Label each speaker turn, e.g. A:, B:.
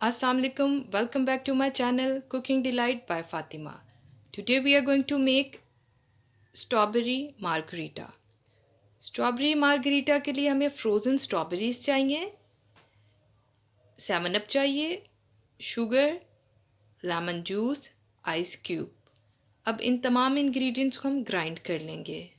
A: Assalamu alaikum, welcome back to my channel Cooking Delight by Fatima. Today we are going to make strawberry margarita. Strawberry margarita के लिए हमें frozen strawberries चाहिए, 7 up चाहिए, sugar, lemon juice, ice cube. अब इन तमाम ingredients को हम grind कर लेंगे।